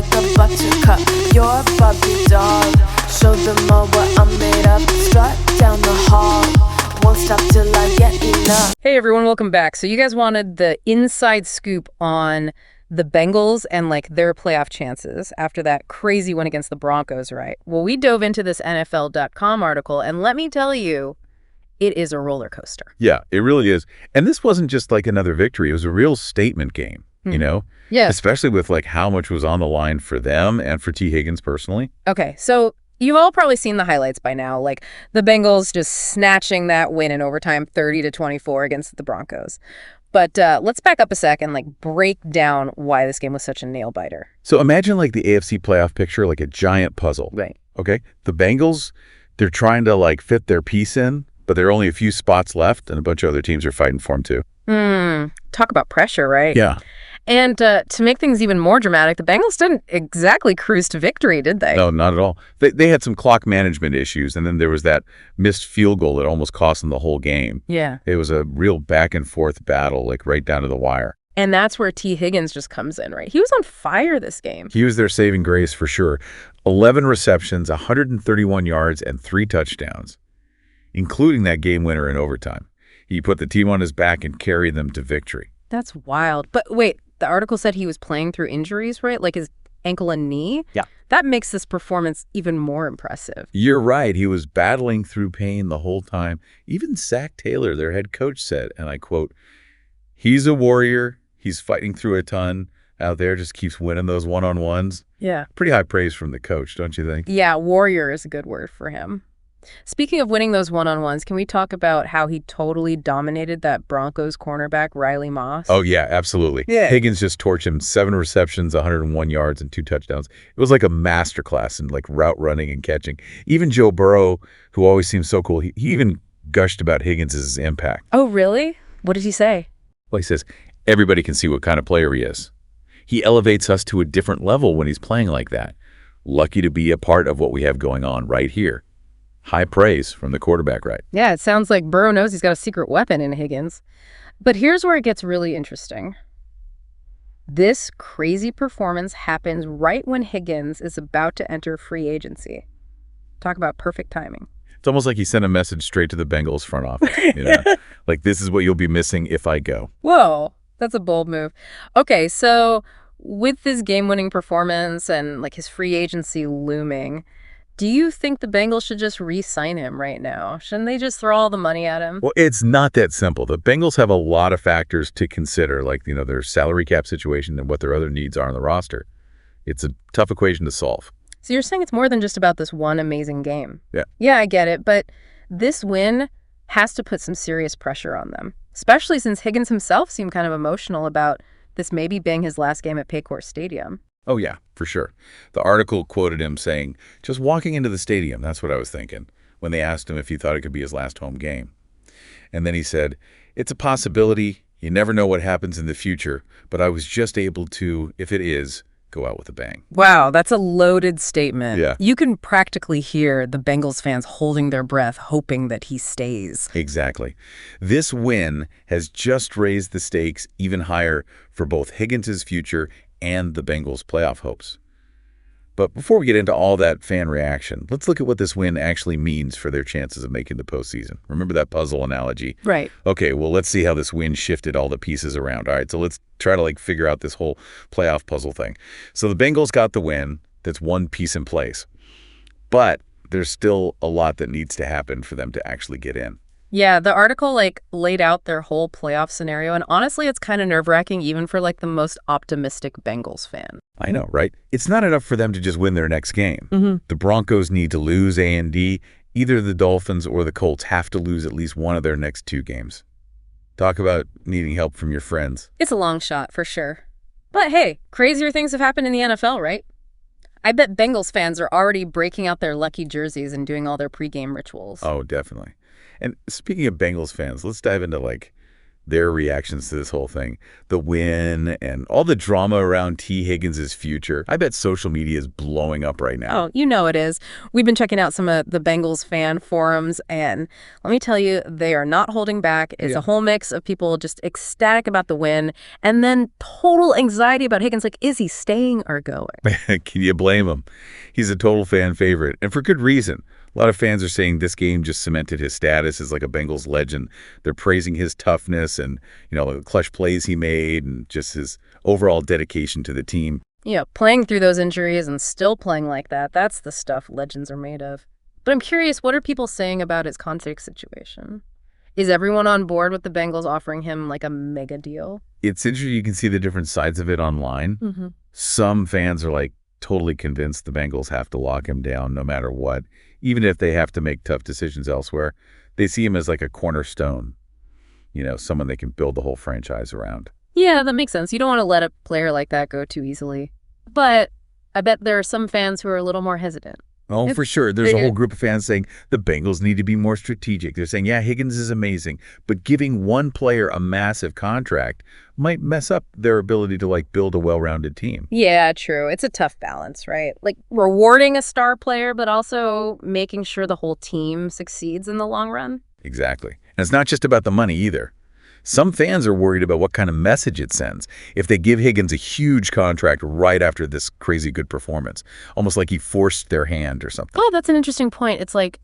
like a buttercup. You're a Barbie doll. Show them all what I'm made of. Strut down the hall. Won't stop till I get enough. Hey everyone, welcome back. So you guys wanted the inside scoop on the Bengals and like their playoff chances after that crazy win against the Broncos, right? Well, we dove into this NFL.com article, and let me tell you, it is a roller coaster. Yeah, it really is. And this wasn't just like another victory. It was a real statement game, you know? Yeah. Especially with like how much was on the line for them and for Tee Higgins personally. Okay, so you've all probably seen the highlights by now, like the Bengals just snatching that win in overtime 30-24 against the Broncos. But let's back up a sec and like break down why this game was such a nail-biter. So imagine like the AFC playoff picture, like a giant puzzle. Right. Okay? The Bengals, they're trying to like fit their piece in, but there are only a few spots left, and a bunch of other teams are fighting for them too. Talk about pressure, right? Yeah. And to make things even more dramatic, the Bengals didn't exactly cruise to victory, did they? No, not at all. They had some clock management issues, and then there was that missed field goal that almost cost them the whole game. Yeah. It was a real back-and-forth battle, like right down to the wire. And that's where Tee Higgins just comes in, right? He was on fire this game. He was their saving grace for sure. 11 receptions, 131 yards, and 3 touchdowns, including that game winner in overtime. He put the team on his back and carried them to victory. That's wild. But wait, the article said he was playing through injuries, right? Like his ankle and knee? Yeah. That makes this performance even more impressive. You're right. He was battling through pain the whole time. Even Zach Taylor, their head coach, said, and I quote, "He's a warrior. He's fighting through a ton out there, just keeps winning those one-on-ones." Yeah. Pretty high praise from the coach, don't you think? Yeah, warrior is a good word for him. Speaking of winning those one-on-ones, can we talk about how he totally dominated that Broncos cornerback, Riley Moss? Oh, yeah, absolutely. Yeah. Higgins just torched him. 7 receptions, 101 yards, and 2 touchdowns. It was like a masterclass in like route running and catching. Even Joe Burrow, who always seems so cool, he even gushed about Higgins' impact. Oh, really? What did he say? Well, he says, everybody can see what kind of player he is. He elevates us to a different level when he's playing like that. Lucky to be a part of what we have going on right here. High praise from the quarterback, right? Yeah, it sounds like Burrow knows he's got a secret weapon in Higgins. But here's where it gets really interesting. This crazy performance happens right when Higgins is about to enter free agency. Talk about perfect timing. It's almost like he sent a message straight to the Bengals front office. You know? Like, this is what you'll be missing if I go. Whoa, that's a bold move. Okay, so with this game-winning performance and like his free agency looming, do you think the Bengals should just re-sign him right now? Shouldn't they just throw all the money at him? Well, it's not that simple. The Bengals have a lot of factors to consider, like, you know, their salary cap situation and what their other needs are on the roster. It's a tough equation to solve. So you're saying it's more than just about this one amazing game? Yeah. Yeah, I get it. But this win has to put some serious pressure on them, especially since Higgins himself seemed kind of emotional about this maybe being his last game at Paycor Stadium. Oh, yeah, for sure. The article quoted him saying, "Just walking into the stadium, that's what I was thinking," when they asked him if he thought it could be his last home game. And then he said, "It's a possibility. You never know what happens in the future, but I was just able to, if it is, go out with a bang." Wow, that's a loaded statement. Yeah. You can practically hear the Bengals fans holding their breath, hoping that he stays. Exactly. This win has just raised the stakes even higher for both Higgins' future and the Bengals' playoff hopes. But before we get into all that fan reaction, let's look at what this win actually means for their chances of making the postseason. Remember that puzzle analogy? Right. Okay, well, let's see how this win shifted all the pieces around. All right, so let's try to like figure out this whole playoff puzzle thing. So the Bengals got the win. That's one piece in place. But there's still a lot that needs to happen for them to actually get in. Yeah, the article like laid out their whole playoff scenario, and honestly, it's kind of nerve-wracking even for like the most optimistic Bengals fan. I know, right? It's not enough for them to just win their next game. The Broncos need to lose A&D. Either the Dolphins or the Colts have to lose at least one of their next 2 games. Talk about needing help from your friends. It's a long shot, for sure. But hey, crazier things have happened in the NFL, right? I bet Bengals fans are already breaking out their lucky jerseys and doing all their pregame rituals. Oh, definitely. And speaking of Bengals fans, let's dive into like their reactions to this whole thing, the win and all the drama around Tee Higgins' future. I bet social media is blowing up right now. Oh, you know it is. We've been checking out some of the Bengals fan forums, and let me tell you, they are not holding back. It's a whole mix of people just ecstatic about the win and then total anxiety about Higgins. Like, is he staying or going? Can you blame him? He's a total fan favorite, and for good reason. A lot of fans are saying this game just cemented his status as like a Bengals legend. They're praising his toughness and, the clutch plays he made and just his overall dedication to the team. Yeah, playing through those injuries and still playing like that, that's the stuff legends are made of. But I'm curious, what are people saying about his contract situation? Is everyone on board with the Bengals offering him like a mega deal? It's interesting. You can see the different sides of it online. Mm-hmm. Some fans are like totally convinced the Bengals have to lock him down no matter what. Even if they have to make tough decisions elsewhere, they see him as like a cornerstone, someone they can build the whole franchise around. Yeah, that makes sense. You don't want to let a player like that go too easily. But I bet there are some fans who are a little more hesitant. Oh, for sure. There's a whole group of fans saying the Bengals need to be more strategic. They're saying, yeah, Higgins is amazing, but giving one player a massive contract might mess up their ability to build a well-rounded team. Yeah, true. It's a tough balance, right? Like rewarding a star player, but also making sure the whole team succeeds in the long run. Exactly. And it's not just about the money either. Some fans are worried about what kind of message it sends if they give Higgins a huge contract right after this crazy good performance, almost like he forced their hand or something. Oh, that's an interesting point. It's like,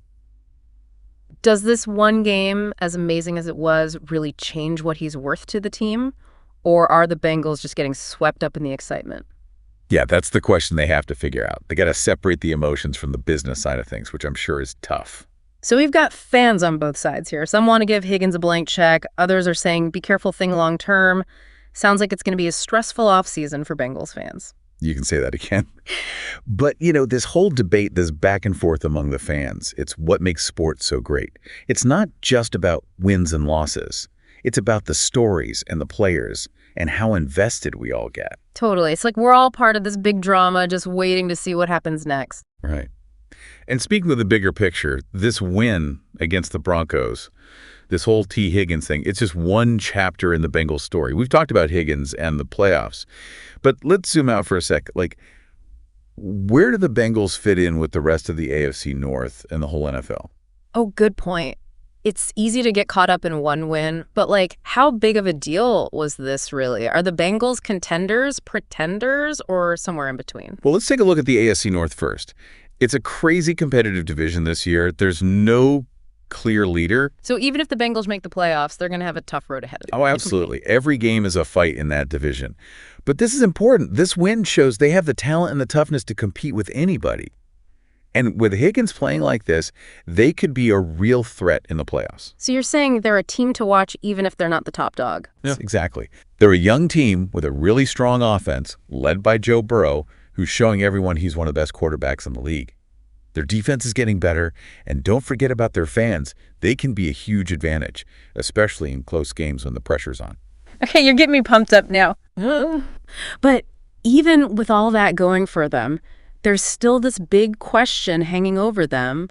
does this one game, as amazing as it was, really change what he's worth to the team? Or are the Bengals just getting swept up in the excitement? Yeah, that's the question they have to figure out. They got to separate the emotions from the business side of things, which I'm sure is tough. So we've got fans on both sides here. Some want to give Higgins a blank check. Others are saying, be careful, think long term. Sounds like it's going to be a stressful offseason for Bengals fans. You can say that again. But, this whole debate, this back and forth among the fans, it's what makes sports so great. It's not just about wins and losses. It's about the stories and the players and how invested we all get. Totally. It's like we're all part of this big drama, just waiting to see what happens next. Right. And speaking of the bigger picture, this win against the Broncos, this whole Tee Higgins thing, it's just one chapter in the Bengals story. We've talked about Higgins and the playoffs, but let's zoom out for a sec. Where do the Bengals fit in with the rest of the AFC North and the whole NFL? Oh, good point. It's easy to get caught up in one win, but how big of a deal was this really? Are the Bengals contenders, pretenders, or somewhere in between? Well, let's take a look at the AFC North first. It's a crazy competitive division this year. There's no clear leader. So even if the Bengals make the playoffs, they're going to have a tough road ahead of them. Oh, absolutely. Every game is a fight in that division. But this is important. This win shows they have the talent and the toughness to compete with anybody. And with Higgins playing like this, they could be a real threat in the playoffs. So you're saying they're a team to watch even if they're not the top dog? Yeah, exactly. They're a young team with a really strong offense led by Joe Burrow, who's showing everyone he's one of the best quarterbacks in the league. Their defense is getting better, and don't forget about their fans. They can be a huge advantage, especially in close games when the pressure's on. Okay, you're getting me pumped up now. But even with all that going for them, there's still this big question hanging over them.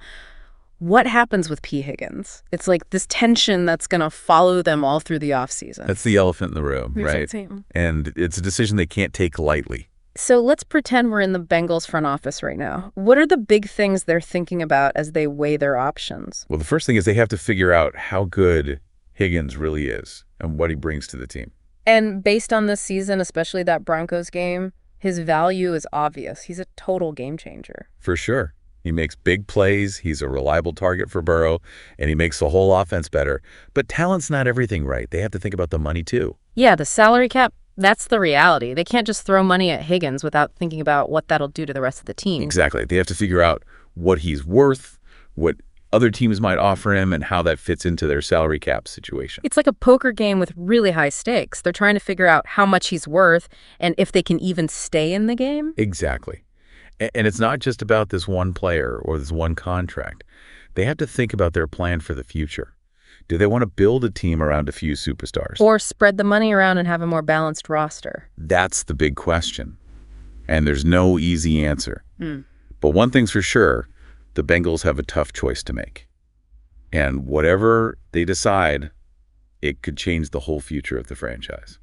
What happens with Tee Higgins? It's like this tension that's going to follow them all through the offseason. That's the elephant in the room, right? And it's a decision they can't take lightly. So let's pretend we're in the Bengals front office right now. What are the big things they're thinking about as they weigh their options? Well, the first thing is they have to figure out how good Higgins really is and what he brings to the team. And based on this season, especially that Broncos game, his value is obvious. He's a total game changer. For sure. He makes big plays, he's a reliable target for Burrow, and he makes the whole offense better. But talent's not everything, right? They have to think about the money, too. Yeah, the salary cap. That's the reality. They can't just throw money at Higgins without thinking about what that'll do to the rest of the team. Exactly. They have to figure out what he's worth, what other teams might offer him, and how that fits into their salary cap situation. It's like a poker game with really high stakes. They're trying to figure out how much he's worth and if they can even stay in the game. Exactly. And it's not just about this one player or this one contract. They have to think about their plan for the future. Do they want to build a team around a few superstars? Or spread the money around and have a more balanced roster? That's the big question. And there's no easy answer. But one thing's for sure, the Bengals have a tough choice to make. And whatever they decide, it could change the whole future of the franchise.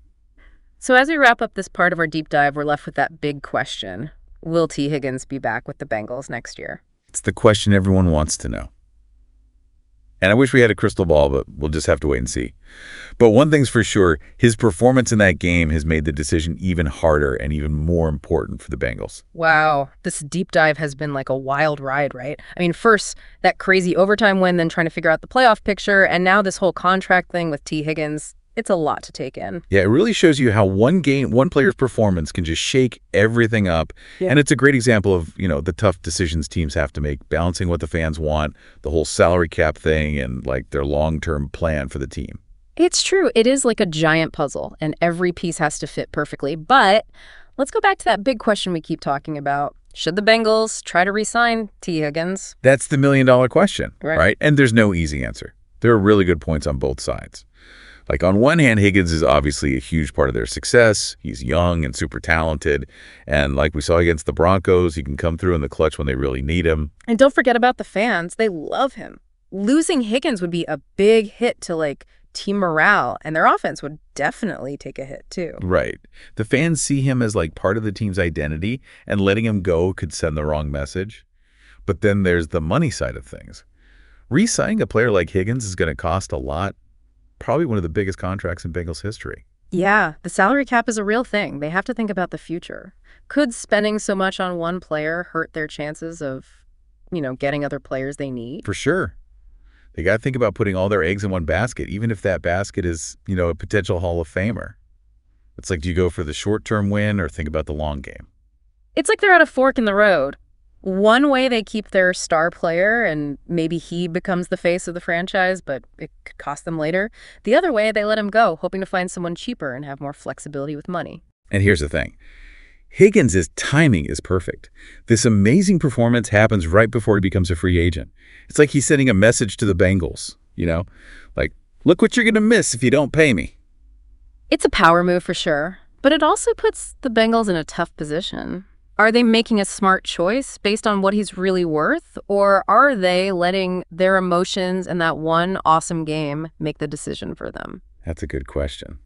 So as we wrap up this part of our deep dive, we're left with that big question. Will Tee Higgins be back with the Bengals next year? It's the question everyone wants to know. And I wish we had a crystal ball, but we'll just have to wait and see. But one thing's for sure, his performance in that game has made the decision even harder and even more important for the Bengals. Wow, this deep dive has been like a wild ride, right? I mean, first, that crazy overtime win, then trying to figure out the playoff picture, and now this whole contract thing with Tee Higgins. It's a lot to take in. Yeah, it really shows you how one player's performance can just shake everything up. Yeah. And it's a great example of, the tough decisions teams have to make, balancing what the fans want, the whole salary cap thing, and like their long-term plan for the team. It's true. It is like a giant puzzle, and every piece has to fit perfectly. But let's go back to that big question we keep talking about. Should the Bengals try to re-sign Tee Higgins? That's the million-dollar question, Right. right? And there's no easy answer. There are really good points on both sides. Like, on one hand, Higgins is obviously a huge part of their success. He's young and super talented. And like we saw against the Broncos, he can come through in the clutch when they really need him. And don't forget about the fans. They love him. Losing Higgins would be a big hit to, team morale, and their offense would definitely take a hit, too. Right. The fans see him as, part of the team's identity, and letting him go could send the wrong message. But then there's the money side of things. Re-signing a player like Higgins is going to cost a lot. Probably one of the biggest contracts in Bengals history. Yeah, the salary cap is a real thing. They have to think about the future. Could spending so much on one player hurt their chances of, getting other players they need? For sure. They got to think about putting all their eggs in one basket, even if that basket is, a potential Hall of Famer. It's like, do you go for the short-term win or think about the long game? It's like they're at a fork in the road. One way they keep their star player and maybe he becomes the face of the franchise, but it could cost them later. The other way, they let him go, hoping to find someone cheaper and have more flexibility with money. And here's the thing. Higgins' timing is perfect. This amazing performance happens right before he becomes a free agent. It's like he's sending a message to the Bengals, like, look what you're going to miss if you don't pay me. It's a power move for sure, but it also puts the Bengals in a tough position. Are they making a smart choice based on what he's really worth, or are they letting their emotions and that one awesome game make the decision for them? That's a good question.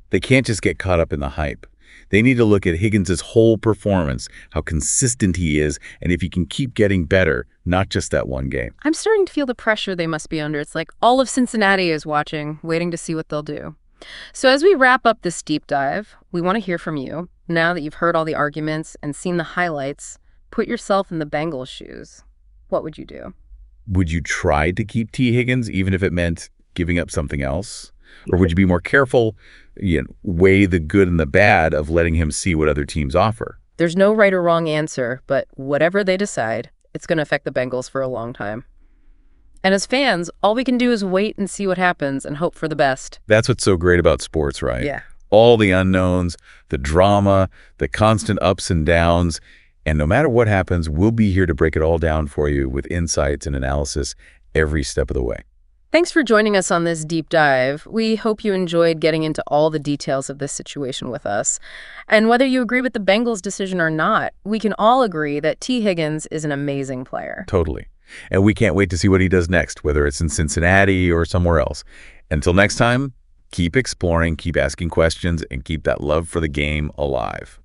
They can't just get caught up in the hype. They need to look at Higgins' whole performance, how consistent he is, and if he can keep getting better, not just that one game. I'm starting to feel the pressure they must be under. It's like all of Cincinnati is watching, waiting to see what they'll do. So as we wrap up this deep dive, we want to hear from you. Now that you've heard all the arguments and seen the highlights, put yourself in the Bengals' shoes. What would you do? Would you try to keep Tee Higgins, even if it meant giving up something else? Or would you be more careful, weigh the good and the bad of letting him see what other teams offer? There's no right or wrong answer, but whatever they decide, it's going to affect the Bengals for a long time. And as fans, all we can do is wait and see what happens and hope for the best. That's what's so great about sports, right? Yeah. All the unknowns, the drama, the constant ups and downs. And no matter what happens, we'll be here to break it all down for you with insights and analysis every step of the way. Thanks for joining us on this deep dive. We hope you enjoyed getting into all the details of this situation with us. And whether you agree with the Bengals' decision or not, we can all agree that Tee Higgins is an amazing player. Totally. And we can't wait to see what he does next, whether it's in Cincinnati or somewhere else. Until next time, keep exploring, keep asking questions, and keep that love for the game alive.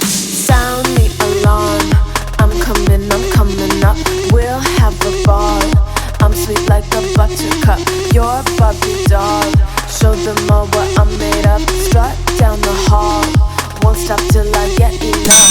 Sound the alarm. I'm coming up. We'll have a ball. I'm sweet like a buttercup. You're a Barbie doll. Show them all what I'm made of. Strut down the hall. Won't stop till I get enough.